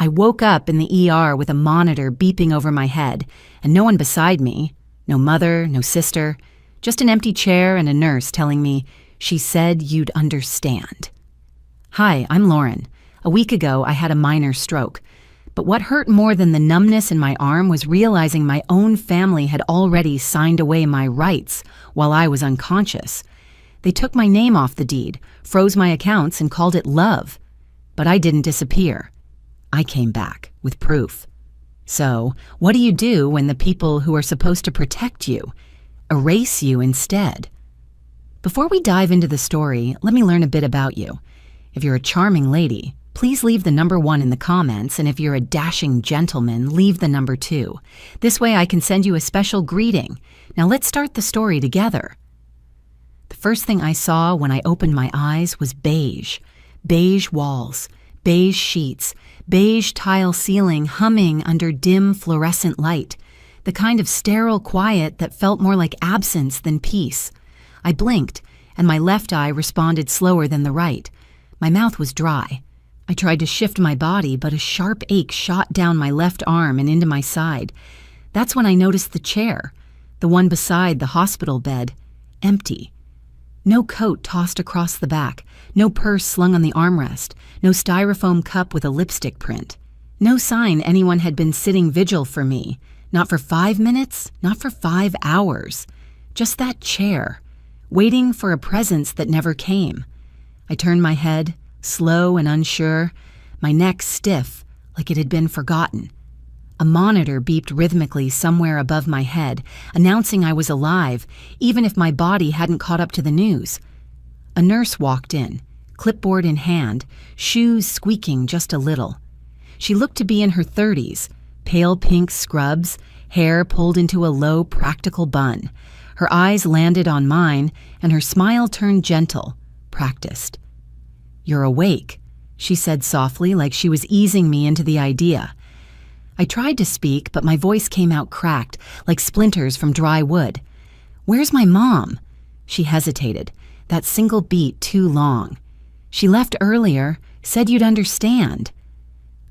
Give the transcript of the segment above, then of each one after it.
I woke up in the ER with a monitor beeping over my head, and no one beside me, no mother, no sister, just an empty chair and a nurse telling me, "She said you'd understand." Hi, I'm Lauren. A week ago, I had a minor stroke. But what hurt more than the numbness in my arm was realizing my own family had already signed away my rights while I was unconscious. They took my name off the deed, froze my accounts, and called it love. But I didn't disappear. I came back with proof. So, what do you do when the people who are supposed to protect you erase you instead? Before we dive into the story, let me learn a bit about you. If you're a charming lady, please leave the number 1 in the comments, and if you're a dashing gentleman, leave the number 2. This way I can send you a special greeting. Now let's start the story together. The first thing I saw when I opened my eyes was beige. Beige walls, beige sheets, beige tile ceiling humming under dim fluorescent light. The kind of sterile quiet that felt more like absence than peace. I blinked, and my left eye responded slower than the right. My mouth was dry. I tried to shift my body, but a sharp ache shot down my left arm and into my side. That's when I noticed the chair, the one beside the hospital bed, empty. No coat tossed across the back, no purse slung on the armrest, no styrofoam cup with a lipstick print. No sign anyone had been sitting vigil for me, not for 5 minutes, not for 5 hours. Just that chair, waiting for a presence that never came. I turned my head, slow and unsure, my neck stiff, like it had been forgotten. A monitor beeped rhythmically somewhere above my head, announcing I was alive, even if my body hadn't caught up to the news. A nurse walked in, clipboard in hand, shoes squeaking just a little. She looked to be in her 30s, pale pink scrubs, hair pulled into a low, practical bun. Her eyes landed on mine, and her smile turned gentle, practiced. "You're awake," she said softly, like she was easing me into the idea. I tried to speak, but my voice came out cracked, like splinters from dry wood. "Where's my mom?" She hesitated, that single beat too long. "She left earlier, said you'd understand."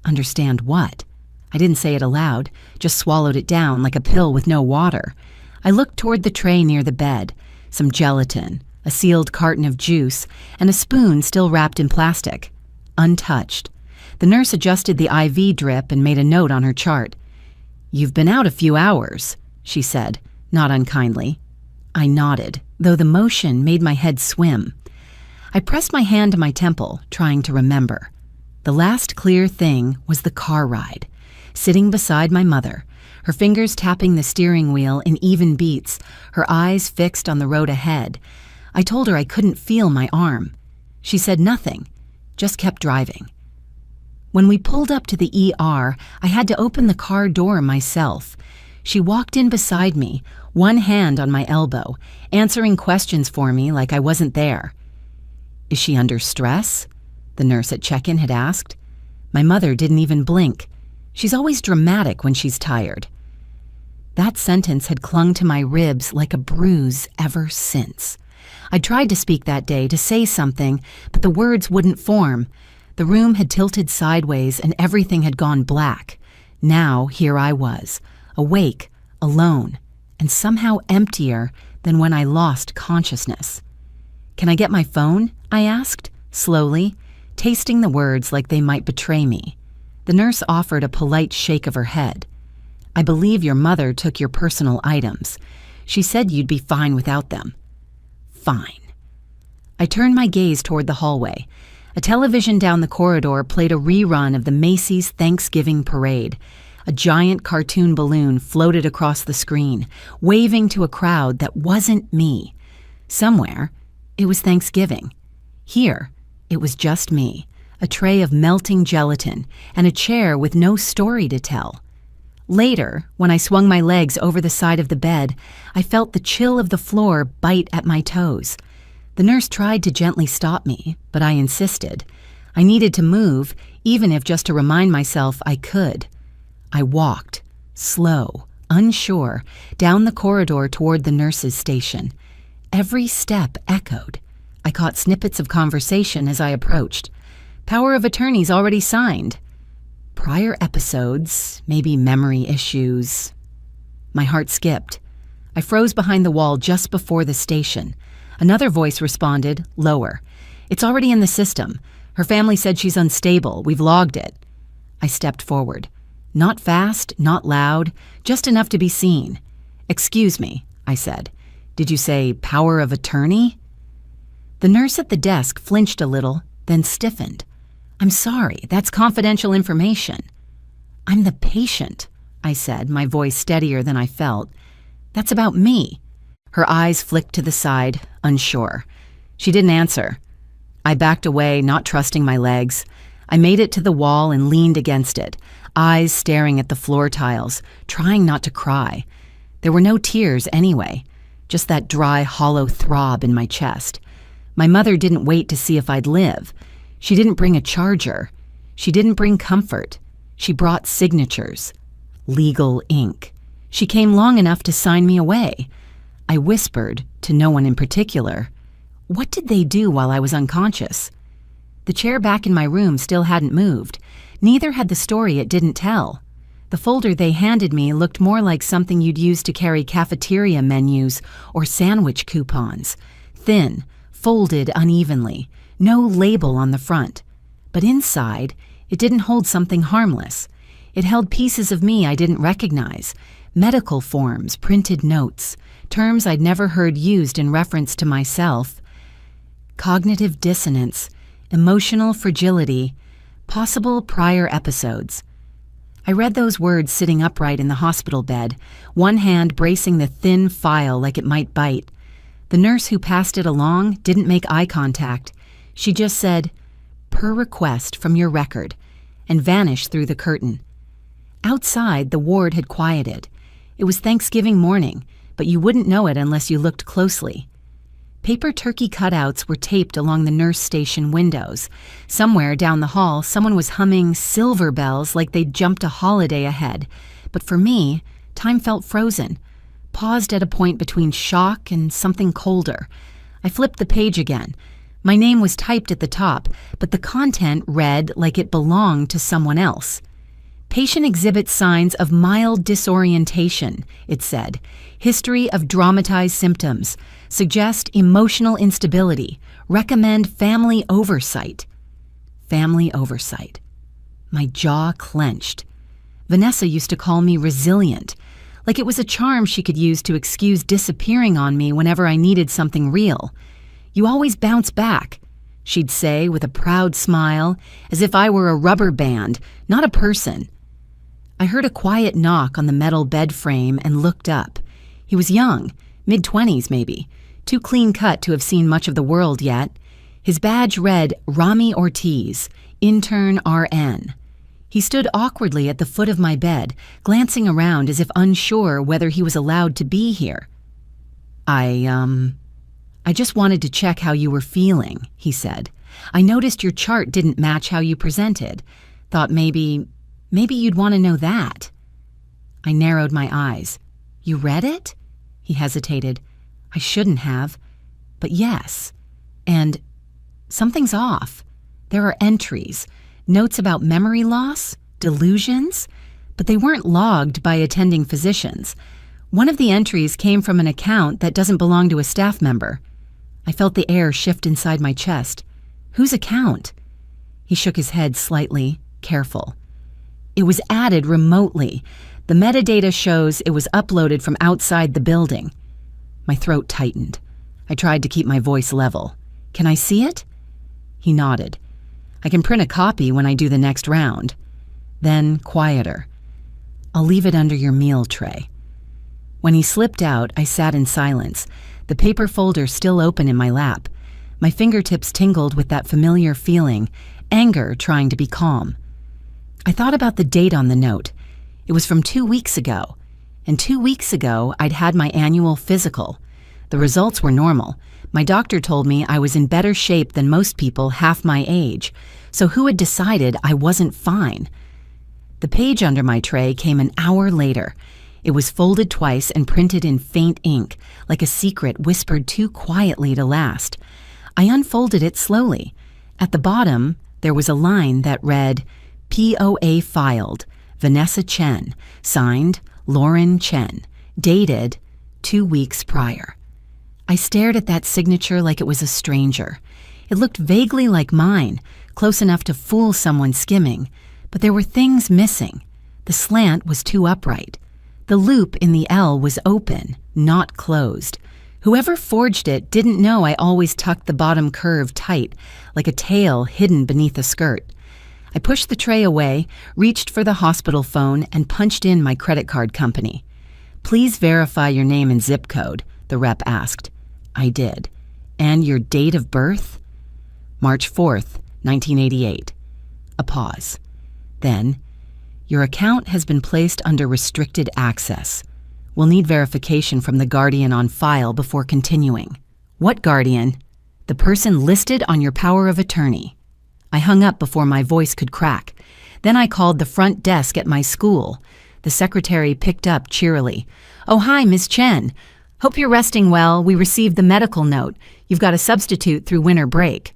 Understand what? I didn't say it aloud, just swallowed it down like a pill with no water. I looked toward the tray near the bed, some gelatin, a sealed carton of juice, and a spoon still wrapped in plastic, untouched. The nurse adjusted the IV drip and made a note on her chart. "You've been out a few hours," she said, not unkindly. I nodded, though the motion made my head swim. I pressed my hand to my temple, trying to remember. The last clear thing was the car ride, sitting beside my mother, her fingers tapping the steering wheel in even beats, her eyes fixed on the road ahead. I told her I couldn't feel my arm. She said nothing, just kept driving. When we pulled up to the ER, I had to open the car door myself. She walked in beside me, one hand on my elbow, answering questions for me like I wasn't there. "Is she under stress?" the nurse at check-in had asked. My mother didn't even blink. She's always dramatic when she's tired. That sentence had clung to my ribs like a bruise ever since. I tried to speak that day, to say something, but the words wouldn't form. The room had tilted sideways and everything had gone black. Now here I was, awake, alone, and somehow emptier than when I lost consciousness. "Can I get my phone?" I asked, slowly, tasting the words like they might betray me. The nurse offered a polite shake of her head. "I believe your mother took your personal items. She said you'd be fine without them." Fine. I turned my gaze toward the hallway. A television down the corridor played a rerun of the Macy's Thanksgiving Parade. A giant cartoon balloon floated across the screen, waving to a crowd that wasn't me. Somewhere, it was Thanksgiving. Here, it was just me, a tray of melting gelatin, and a chair with no story to tell. Later, when I swung my legs over the side of the bed, I felt the chill of the floor bite at my toes. The nurse tried to gently stop me, but I insisted. I needed to move, even if just to remind myself I could. I walked, slow, unsure, down the corridor toward the nurse's station. Every step echoed. I caught snippets of conversation as I approached. "Power of attorney's already signed." Prior episodes, maybe memory issues. My heart skipped. I froze behind the wall just before the station. Another voice responded, lower. It's already in the system. Her family said she's unstable. We've logged it. I stepped forward. Not fast, not loud, just enough to be seen. Excuse me, I said. Did you say power of attorney? The nurse at the desk flinched a little, then stiffened. I'm sorry, that's confidential information. I'm the patient, I said, my voice steadier than I felt. That's about me. Her eyes flicked to the side, unsure. She didn't answer. I backed away, not trusting my legs. I made it to the wall and leaned against it, eyes staring at the floor tiles, trying not to cry. There were no tears anyway, just that dry, hollow throb in my chest. My mother didn't wait to see if I'd live. She didn't bring a charger. She didn't bring comfort. She brought signatures. Legal ink. She came long enough to sign me away. I whispered, to no one in particular, what did they do while I was unconscious? The chair back in my room still hadn't moved. Neither had the story it didn't tell. The folder they handed me looked more like something you'd use to carry cafeteria menus or sandwich coupons. Thin, folded unevenly, no label on the front. But inside, it didn't hold something harmless. It held pieces of me I didn't recognize, medical forms, printed notes, terms I'd never heard used in reference to myself. Cognitive dissonance, emotional fragility, possible prior episodes. I read those words sitting upright in the hospital bed, one hand bracing the thin file like it might bite. The nurse who passed it along didn't make eye contact. She just said, per request from your record, and vanished through the curtain. Outside, the ward had quieted. It was Thanksgiving morning, but you wouldn't know it unless you looked closely. Paper turkey cutouts were taped along the nurse station windows. Somewhere down the hall, someone was humming Silver Bells like they'd jumped a holiday ahead. But for me, time felt frozen, paused at a point between shock and something colder. I flipped the page again. My name was typed at the top, but the content read like it belonged to someone else. Patient exhibits signs of mild disorientation, it said. History of dramatized symptoms. Suggest emotional instability. Recommend family oversight. Family oversight. My jaw clenched. Vanessa used to call me resilient, like it was a charm she could use to excuse disappearing on me whenever I needed something real. You always bounce back, she'd say with a proud smile, as if I were a rubber band, not a person. I heard a quiet knock on the metal bed frame and looked up. He was young, mid-20s maybe, too clean-cut to have seen much of the world yet. His badge read Rami Ortiz, intern RN. He stood awkwardly at the foot of my bed, glancing around as if unsure whether he was allowed to be here. I just wanted to check how you were feeling, he said. I noticed your chart didn't match how you presented. Thought maybe you'd want to know that. I narrowed my eyes. You read it? He hesitated. I shouldn't have. But yes. And something's off. There are entries, notes about memory loss, delusions, but they weren't logged by attending physicians. One of the entries came from an account that doesn't belong to a staff member. I felt the air shift inside my chest. Whose account? He shook his head slightly, careful. It was added remotely. The metadata shows it was uploaded from outside the building. My throat tightened. I tried to keep my voice level. Can I see it? He nodded. I can print a copy when I do the next round. Then, quieter. I'll leave it under your meal tray. When he slipped out, I sat in silence, the paper folder still open in my lap. My fingertips tingled with that familiar feeling, anger trying to be calm. I thought about the date on the note. It was from 2 weeks ago. And 2 weeks ago, I'd had my annual physical. The results were normal. My doctor told me I was in better shape than most people half my age. So who had decided I wasn't fine? The page under my tray came an hour later. It was folded twice and printed in faint ink, like a secret whispered too quietly to last. I unfolded it slowly. At the bottom, there was a line that read, POA filed, Vanessa Chen, signed Lauren Chen, dated 2 weeks prior. I stared at that signature like it was a stranger. It looked vaguely like mine, close enough to fool someone skimming, but there were things missing. The slant was too upright. The loop in the L was open, not closed. Whoever forged it didn't know I always tucked the bottom curve tight, like a tail hidden beneath a skirt. I pushed the tray away, reached for the hospital phone, and punched in my credit card company. "Please verify your name and zip code," the rep asked. I did. "And your date of birth?" "March 4th, 1988. A pause. Then, "Your account has been placed under restricted access. We'll need verification from the guardian on file before continuing." "What guardian?" "The person listed on your power of attorney." I hung up before my voice could crack. Then I called the front desk at my school. The secretary picked up cheerily. "Oh, hi, Ms. Chen. Hope you're resting well. We received the medical note. You've got a substitute through winter break."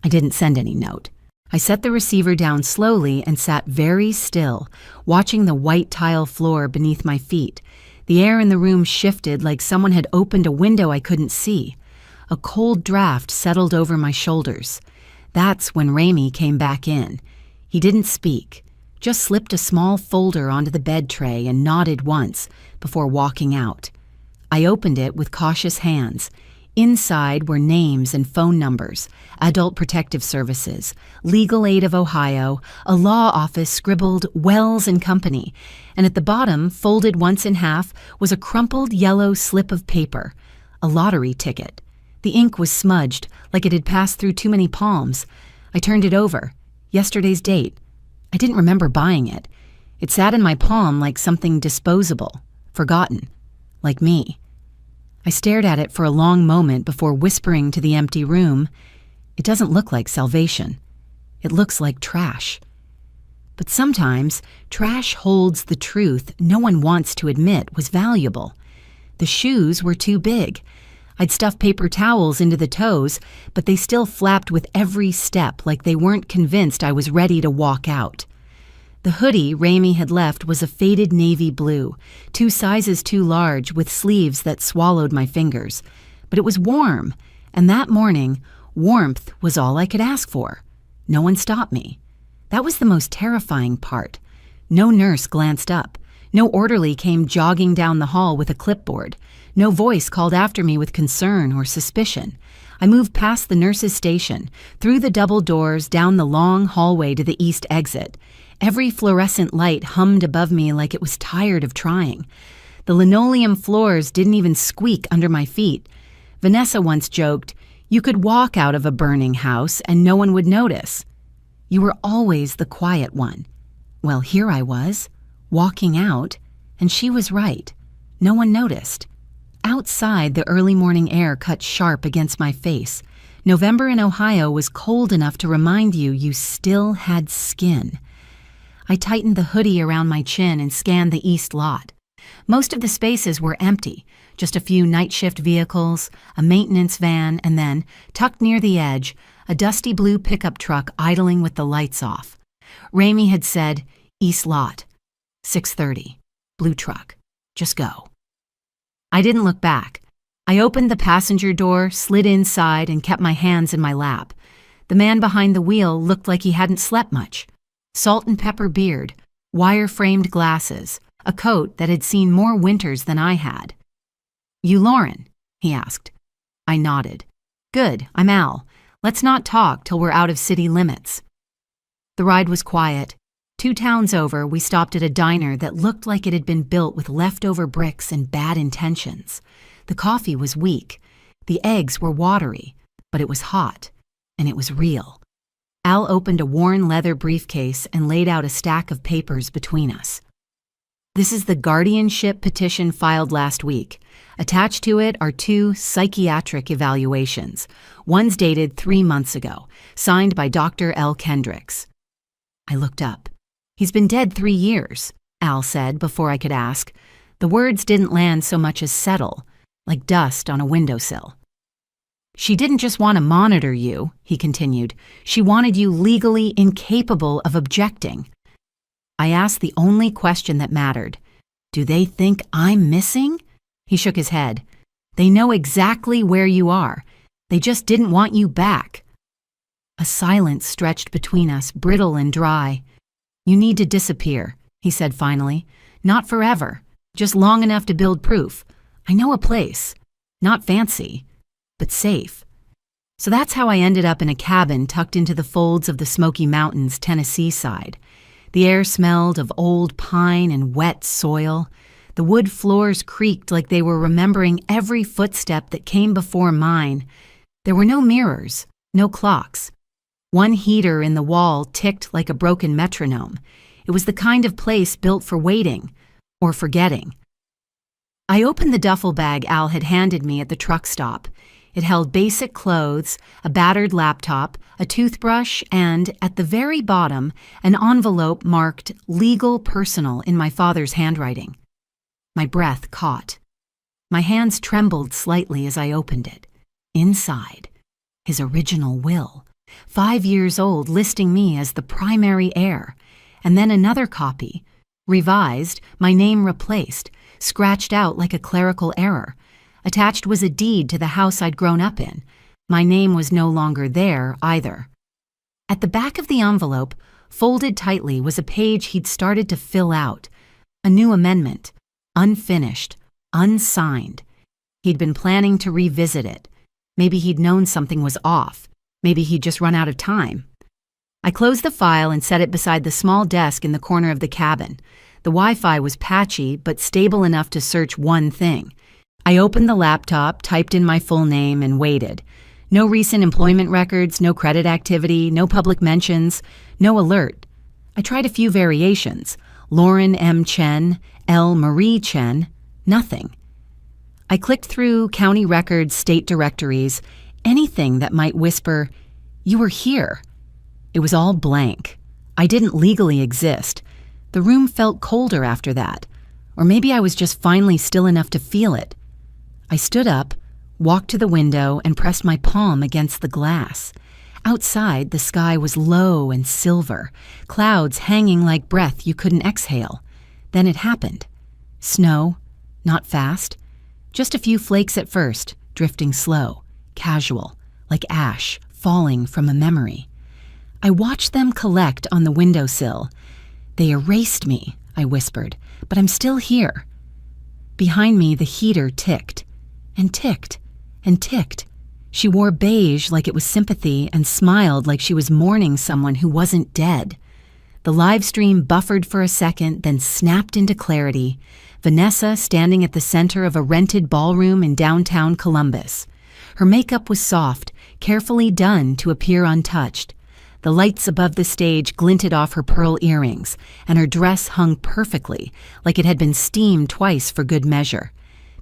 I didn't send any note. I set the receiver down slowly and sat very still, watching the white tile floor beneath my feet. The air in the room shifted like someone had opened a window I couldn't see. A cold draft settled over my shoulders. That's when Ramey came back in. He didn't speak, just slipped a small folder onto the bed tray and nodded once before walking out. I opened it with cautious hands. Inside were names and phone numbers, Adult Protective Services, Legal Aid of Ohio, a law office scribbled Wells and Company, and at the bottom, folded once in half, was a crumpled yellow slip of paper, a lottery ticket. The ink was smudged, like it had passed through too many palms. I turned it over. Yesterday's date. I didn't remember buying it. It sat in my palm like something disposable, forgotten, like me. I stared at it for a long moment before whispering to the empty room, "It doesn't look like salvation. It looks like trash." But sometimes, trash holds the truth no one wants to admit was valuable. The shoes were too big. I'd stuffed paper towels into the toes, but they still flapped with every step like they weren't convinced I was ready to walk out. The hoodie Ramey had left was a faded navy blue, 2 sizes too large with sleeves that swallowed my fingers. But it was warm, and that morning, warmth was all I could ask for. No one stopped me. That was the most terrifying part. No nurse glanced up. No orderly came jogging down the hall with a clipboard. No voice called after me with concern or suspicion. I moved past the nurse's station, through the double doors, down the long hallway to the east exit. Every fluorescent light hummed above me like it was tired of trying. The linoleum floors didn't even squeak under my feet. Vanessa once joked, "You could walk out of a burning house and no one would notice. You were always the quiet one." Well, here I was, walking out, and she was right. No one noticed. Outside, the early morning air cut sharp against my face. November in Ohio was cold enough to remind you still had skin. I tightened the hoodie around my chin and scanned the east lot. Most of the spaces were empty, just a few night shift vehicles, a maintenance van, and then, tucked near the edge, a dusty blue pickup truck idling with the lights off. Ramey had said, "East lot, 6:30, blue truck, just go." I didn't look back. I opened the passenger door, slid inside, and kept my hands in my lap. The man behind the wheel looked like he hadn't slept much. Salt and pepper beard, wire-framed glasses, a coat that had seen more winters than I had. "You Lauren?" he asked. I nodded. "Good, I'm Al. Let's not talk till we're out of city limits." The ride was quiet. 2 towns over, we stopped at a diner that looked like it had been built with leftover bricks and bad intentions. The coffee was weak. The eggs were watery, but it was hot, and it was real. Al opened a worn leather briefcase and laid out a stack of papers between us. "This is the guardianship petition filed last week. Attached to it are 2 psychiatric evaluations. One's dated 3 months ago, signed by Dr. L. Kendricks." I looked up. "He's been dead 3 years, Al said before I could ask. The words didn't land so much as settle, like dust on a windowsill. She didn't just want to monitor you, he continued. She wanted you legally incapable of objecting. I asked the only question that mattered. Do they think I'm missing? He shook his head. They know exactly where you are. They just didn't want you back. A silence stretched between us, brittle and dry. You need to disappear, he said finally. Not forever, just long enough to build proof. I know a place. Not fancy, but safe. So that's how I ended up in a cabin tucked into the folds of the Smoky Mountains, Tennessee side. The air smelled of old pine and wet soil. The wood floors creaked like they were remembering every footstep that came before mine. There were no mirrors, no clocks. One heater in the wall ticked like a broken metronome. It was the kind of place built for waiting or forgetting. I opened the duffel bag Al had handed me at the truck stop. It held basic clothes, a battered laptop, a toothbrush, and, at the very bottom, an envelope marked Legal Personal in my father's handwriting. My breath caught. My hands trembled slightly as I opened it. Inside, his original will, 5 years old, listing me as the primary heir, and then another copy, revised, my name replaced, scratched out like a clerical error. Attached was a deed to the house I'd grown up in. My name was no longer there either. At the back of the envelope, folded tightly, was a page he'd started to fill out. A new amendment, unfinished, unsigned. He'd been planning to revisit it. Maybe he'd known something was off. Maybe he'd just run out of time. I closed the file and set it beside the small desk in the corner of the cabin. The Wi-Fi was patchy, but stable enough to search one thing. I opened the laptop, typed in my full name, and waited. No recent employment records, no credit activity, no public mentions, no alert. I tried a few variations. Lauren M. Chen, L. Marie Chen, nothing. I clicked through county records, state directories, anything that might whisper, "You were here." It was all blank. I didn't legally exist. The room felt colder after that. Or maybe I was just finally still enough to feel it. I stood up, walked to the window, and pressed my palm against the glass. Outside, the sky was low and silver, clouds hanging like breath you couldn't exhale. Then it happened. Snow, not fast, just a few flakes at first, drifting slow, casual, like ash falling from a memory. I watched them collect on the windowsill. "They erased me," I whispered, "but I'm still here." Behind me, the heater ticked, and ticked, and ticked. She wore beige like it was sympathy and smiled like she was mourning someone who wasn't dead. The live stream buffered for a second, then snapped into clarity. Vanessa standing at the center of a rented ballroom in downtown Columbus. Her makeup was soft, carefully done to appear untouched. The lights above the stage glinted off her pearl earrings, and her dress hung perfectly, like it had been steamed twice for good measure.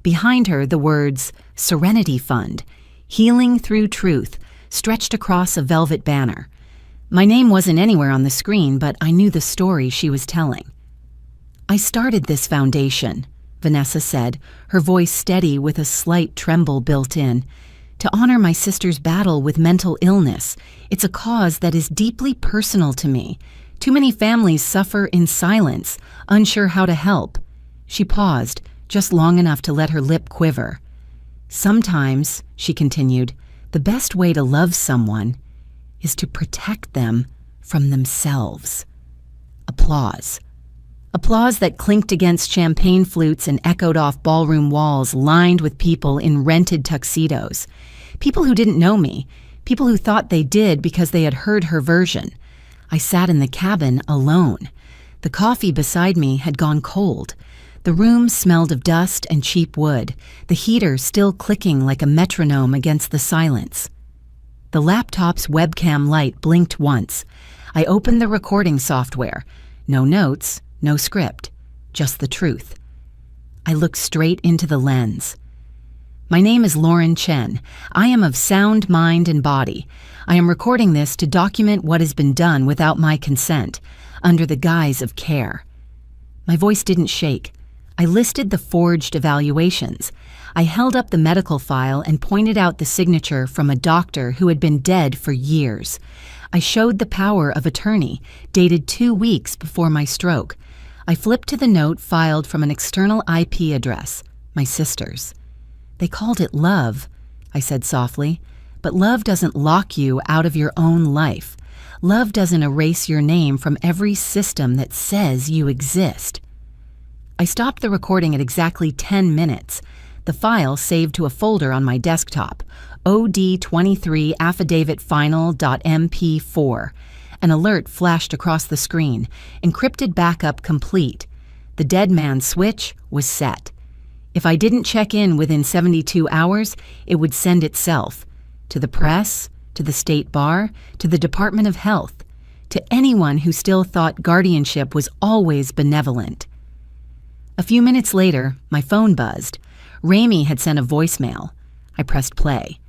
Behind her, the words, "Serenity Fund," "Healing Through Truth," stretched across a velvet banner. My name wasn't anywhere on the screen, but I knew the story she was telling. "I started this foundation," Vanessa said, her voice steady with a slight tremble built in, "to honor my sister's battle with mental illness. It's a cause that is deeply personal to me. Too many families suffer in silence, unsure how to help." She paused, just long enough to let her lip quiver. "Sometimes," she continued, "the best way to love someone is to protect them from themselves." Applause. Applause that clinked against champagne flutes and echoed off ballroom walls lined with people in rented tuxedos. People who didn't know me, people who thought they did because they had heard her version. I sat in the cabin alone. The coffee beside me had gone cold. The room smelled of dust and cheap wood, the heater still clicking like a metronome against the silence. The laptop's webcam light blinked once. I opened the recording software. No notes, no script, just the truth. I looked straight into the lens. "My name is Lauren Chen. I am of sound mind and body. I am recording this to document what has been done without my consent, under the guise of care." My voice didn't shake. I listed the forged evaluations. I held up the medical file and pointed out the signature from a doctor who had been dead for years. I showed the power of attorney, dated 2 weeks before my stroke. I flipped to the note filed from an external IP address, my sister's. "They called it love," I said softly, "but love doesn't lock you out of your own life. Love doesn't erase your name from every system that says you exist." I stopped the recording at exactly 10 minutes. The file saved to a folder on my desktop, OD23 affidavit final.mp4. An alert flashed across the screen, encrypted backup complete. The dead man's switch was set. If I didn't check in within 72 hours, it would send itself. To the press, to the state bar, to the Department of Health, to anyone who still thought guardianship was always benevolent. A few minutes later, my phone buzzed. Ramy had sent a voicemail. I pressed play.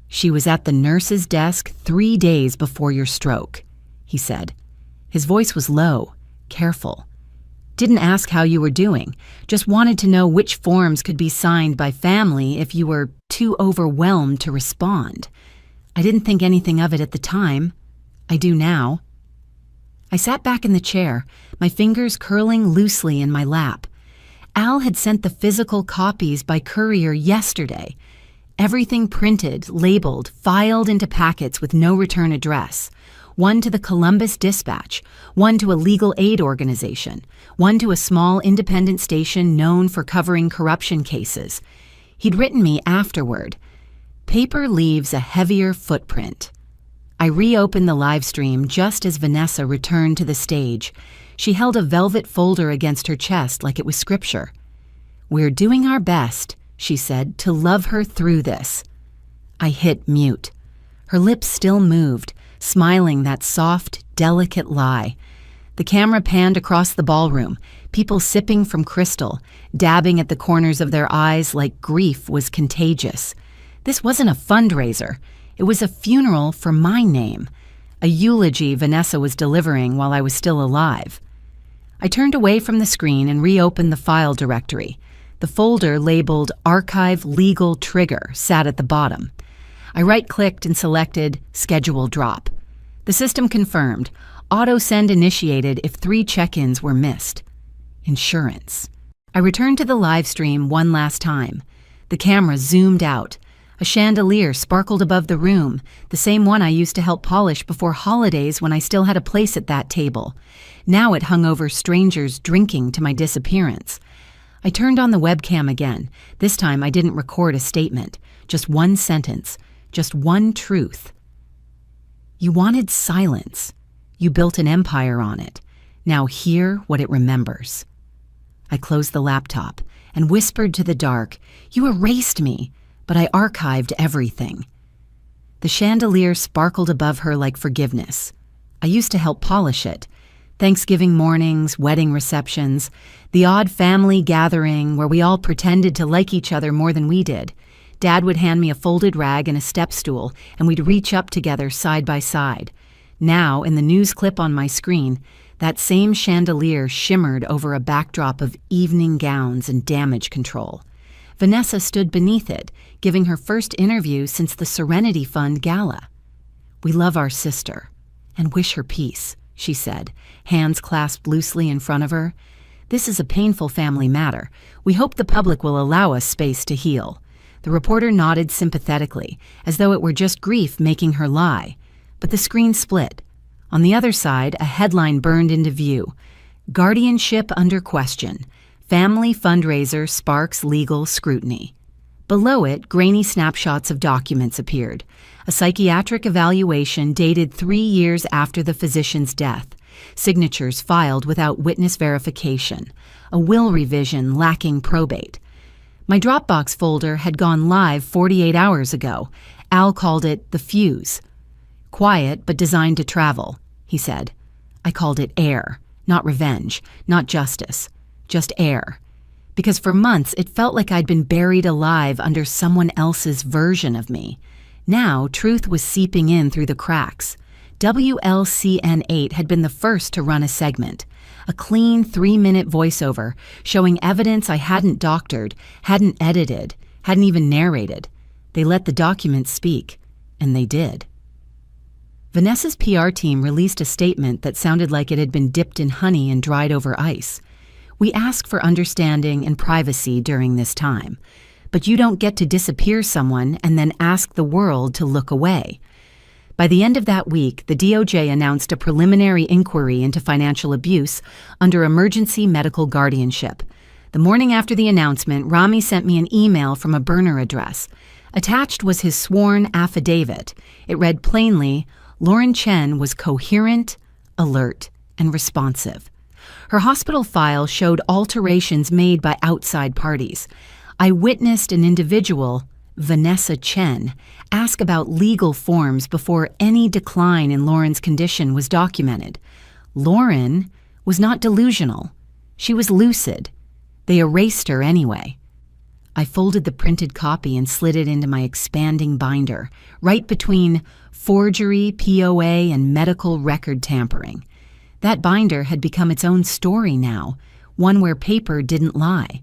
"She was at the nurse's desk 3 days before your stroke," he said. His voice was low, careful. "Didn't ask how you were doing, just wanted to know which forms could be signed by family if you were too overwhelmed to respond. I didn't think anything of it at the time. I do now." I sat back in the chair, my fingers curling loosely in my lap. Al had sent the physical copies by courier yesterday. Everything printed, labeled, filed into packets with no return address. One to the Columbus Dispatch, one to a legal aid organization, one to a small independent station known for covering corruption cases. He'd written me afterward, "Paper leaves a heavier footprint." I reopened the live stream just as Vanessa returned to the stage. She held a velvet folder against her chest like it was scripture. "We're doing our best," she said, "to love her through this." I hit mute. Her lips still moved, smiling that soft, delicate lie. The camera panned across the ballroom, people sipping from crystal, dabbing at the corners of their eyes like grief was contagious. This wasn't a fundraiser. It was a funeral for my name, a eulogy Vanessa was delivering while I was still alive. I turned away from the screen and reopened the file directory. The folder labeled Archive Legal Trigger sat at the bottom. I right-clicked and selected Schedule Drop. The system confirmed. Auto-send initiated if 3 check-ins were missed. Insurance. I returned to the live stream one last time. The camera zoomed out. A chandelier sparkled above the room, the same one I used to help polish before holidays when I still had a place at that table. Now it hung over strangers drinking to my disappearance. I turned on the webcam again. This time I didn't record a statement, just one sentence, just one truth. "You wanted silence. You built an empire on it. Now hear what it remembers." I closed the laptop and whispered to the dark, "You erased me, but I archived everything." The chandelier sparkled above her like forgiveness. I used to help polish it. Thanksgiving mornings, wedding receptions, the odd family gathering where we all pretended to like each other more than we did. Dad would hand me a folded rag and a step stool, and we'd reach up together side by side. Now, in the news clip on my screen, that same chandelier shimmered over a backdrop of evening gowns and damage control. Vanessa stood beneath it, giving her first interview since the Serenity Fund gala. "We love our sister and wish her peace," she said, hands clasped loosely in front of her. "This is a painful family matter. We hope the public will allow us space to heal." The reporter nodded sympathetically, as though it were just grief making her lie. But the screen split. On the other side, a headline burned into view. "Guardianship under question. Family fundraiser sparks legal scrutiny." Below it, grainy snapshots of documents appeared. A psychiatric evaluation dated 3 years after the physician's death. Signatures filed without witness verification. A will revision lacking probate. My Dropbox folder had gone live 48 hours ago. Al called it the fuse. "Quiet, but designed to travel," he said. I called it air, not revenge, not justice, just air. Because for months it felt like I'd been buried alive under someone else's version of me. Now truth was seeping in through the cracks. WLCN8 had been the first to run a segment. A clean 3-minute voiceover showing evidence I hadn't doctored, hadn't edited, hadn't even narrated. They let the documents speak, and they did. Vanessa's PR team released a statement that sounded like it had been dipped in honey and dried over ice. We ask for understanding and privacy during this time, but you don't get to disappear someone and then ask the world to look away. By the end of that week, the DOJ announced a preliminary inquiry into financial abuse under emergency medical guardianship. The morning after the announcement, Rami sent me an email from a burner address. Attached was his sworn affidavit. It read plainly, Lauren Chen was coherent, alert, and responsive. Her hospital file showed alterations made by outside parties. I witnessed an individual, Vanessa Chen, ask about legal forms before any decline in Lauren's condition was documented. Lauren was not delusional. She was lucid. They erased her anyway. I folded the printed copy and slid it into my expanding binder, right between forgery, POA, and medical record tampering. That binder had become its own story now, one where paper didn't lie.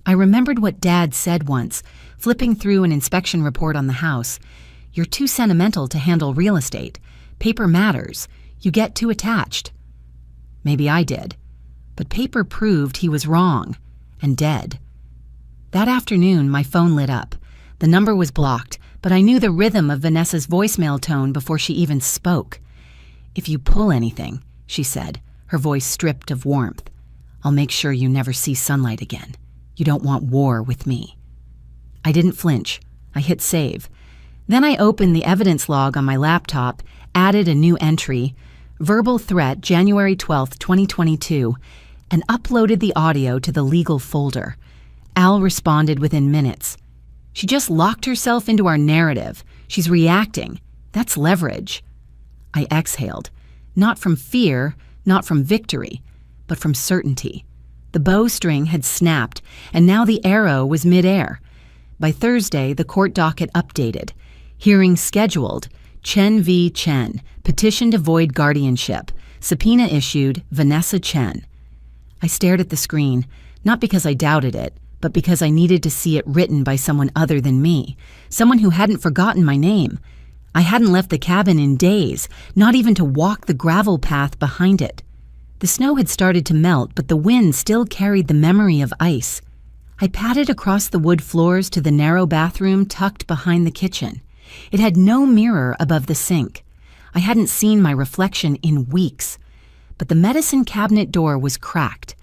I remembered what Dad said once, flipping through an inspection report on the house. You're too sentimental to handle real estate. Paper matters. You get too attached. Maybe I did. But paper proved he was wrong and dead. That afternoon, my phone lit up. The number was blocked, but I knew the rhythm of Vanessa's voicemail tone before she even spoke. If you pull anything, she said, her voice stripped of warmth, I'll make sure you never see sunlight again. You don't want war with me. I didn't flinch. I hit save. Then I opened the evidence log on my laptop, added a new entry, verbal threat January 12th, 2022, and uploaded the audio to the legal folder. Al responded within minutes. She just locked herself into our narrative. She's reacting. That's leverage. I exhaled. Not from fear, not from victory, but from certainty. The bowstring had snapped, and now the arrow was midair. By Thursday, the court docket updated. Hearing scheduled. Chen v. Chen. Petition to void guardianship. Subpoena issued. Vanessa Chen. I stared at the screen, not because I doubted it, but because I needed to see it written by someone other than me, someone who hadn't forgotten my name. I hadn't left the cabin in days, not even to walk the gravel path behind it. The snow had started to melt, but the wind still carried the memory of ice. I padded across the wood floors to the narrow bathroom tucked behind the kitchen. It had no mirror above the sink. I hadn't seen my reflection in weeks. But the medicine cabinet door was cracked.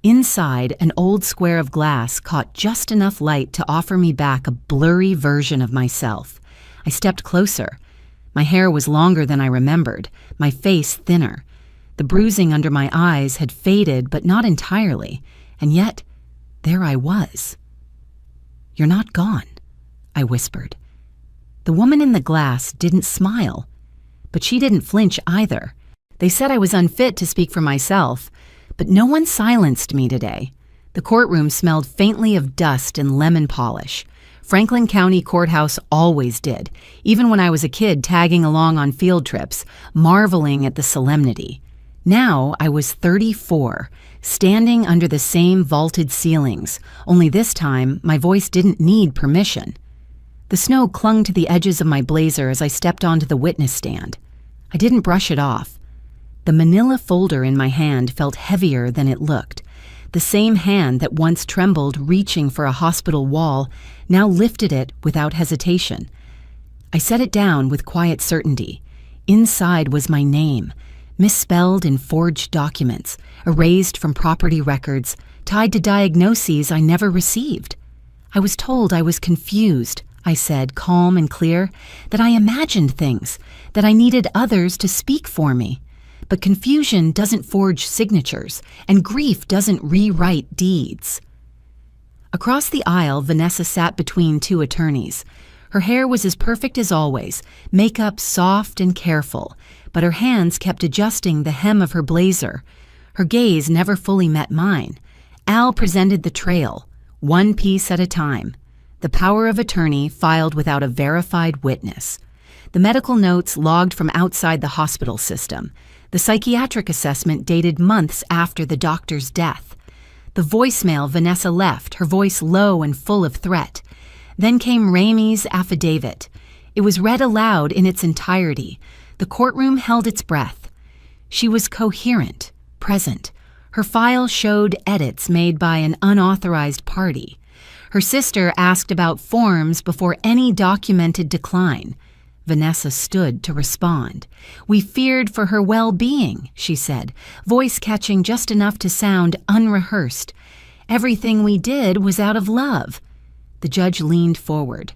Inside, an old square of glass caught just enough light to offer me back a blurry version of myself. I stepped closer. My hair was longer than I remembered, my face thinner. The bruising under my eyes had faded, but not entirely, and yet there I was. You're not gone, I whispered. The woman in the glass didn't smile, but she didn't flinch either. They said I was unfit to speak for myself, but no one silenced me today. The courtroom smelled faintly of dust and lemon polish. Franklin County Courthouse always did, even when I was a kid tagging along on field trips, marveling at the solemnity. Now I was 34, standing under the same vaulted ceilings, only this time my voice didn't need permission. The snow clung to the edges of my blazer as I stepped onto the witness stand. I didn't brush it off. The manila folder in my hand felt heavier than it looked. The same hand that once trembled reaching for a hospital wall now lifted it without hesitation. I set it down with quiet certainty. Inside was my name, misspelled in forged documents, erased from property records, tied to diagnoses I never received. I was told I was confused, I said, calm and clear, that I imagined things, that I needed others to speak for me. But confusion doesn't forge signatures, and grief doesn't rewrite deeds. Across the aisle, Vanessa sat between two attorneys. Her hair was as perfect as always, makeup soft and careful, but her hands kept adjusting the hem of her blazer. Her gaze never fully met mine. Al presented the trail, one piece at a time. The power of attorney filed without a verified witness. The medical notes logged from outside the hospital system. The psychiatric assessment dated months after the doctor's death. The voicemail Vanessa left, her voice low and full of threat. Then came Ramey's affidavit. It was read aloud in its entirety. The courtroom held its breath. She was coherent, present. Her file showed edits made by an unauthorized party. Her sister asked about forms before any documented decline. Vanessa stood to respond. "We feared for her well-being," she said, voice catching just enough to sound unrehearsed. "Everything we did was out of love." The judge leaned forward.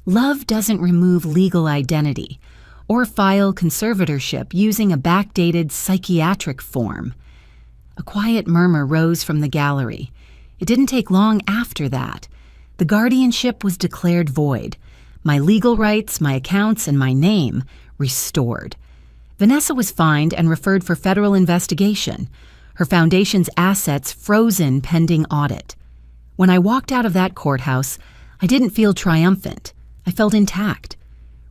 Love doesn't remove legal identity or file conservatorship using a backdated psychiatric form. A quiet murmur rose from the gallery. It didn't take long after that. The guardianship was declared void. My legal rights, my accounts, and my name restored. Vanessa was fined and referred for federal investigation. Her foundation's assets frozen pending audit. When I walked out of that courthouse, I didn't feel triumphant. I felt intact.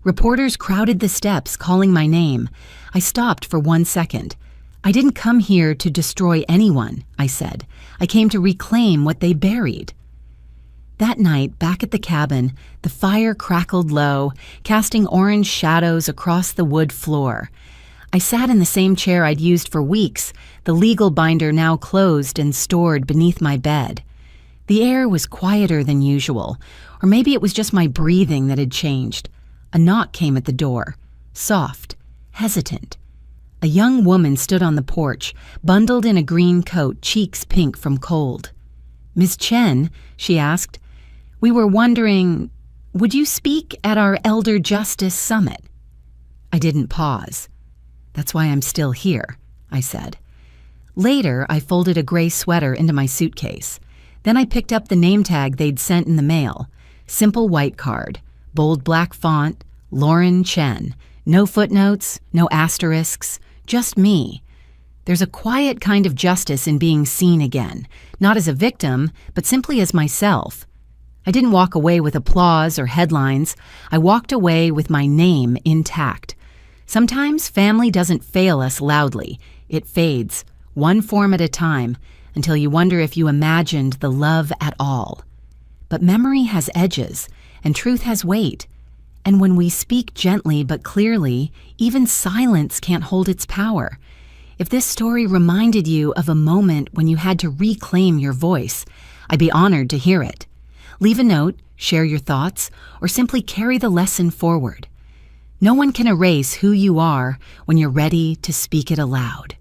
Reporters crowded the steps, calling my name. I stopped for 1 second. "I didn't come here to destroy anyone," I said. "I came to reclaim what they buried." That night, back at the cabin, the fire crackled low, casting orange shadows across the wood floor. I sat in the same chair I'd used for weeks, the legal binder now closed and stored beneath my bed. The air was quieter than usual, or maybe it was just my breathing that had changed. A knock came at the door, soft, hesitant. A young woman stood on the porch, bundled in a green coat, cheeks pink from cold. "Miss Chen," she asked, "we were wondering, would you speak at our Elder Justice Summit?" I didn't pause. "That's why I'm still here," I said. Later, I folded a gray sweater into my suitcase. Then I picked up the name tag they'd sent in the mail. Simple white card, bold black font, Lauren Chen. No footnotes, no asterisks, just me. There's a quiet kind of justice in being seen again, not as a victim, but simply as myself. I didn't walk away with applause or headlines. I walked away with my name intact. Sometimes family doesn't fail us loudly. It fades, one form at a time, until you wonder if you imagined the love at all. But memory has edges, and truth has weight. And when we speak gently but clearly, even silence can't hold its power. If this story reminded you of a moment when you had to reclaim your voice, I'd be honored to hear it. Leave a note, share your thoughts, or simply carry the lesson forward. No one can erase who you are when you're ready to speak it aloud.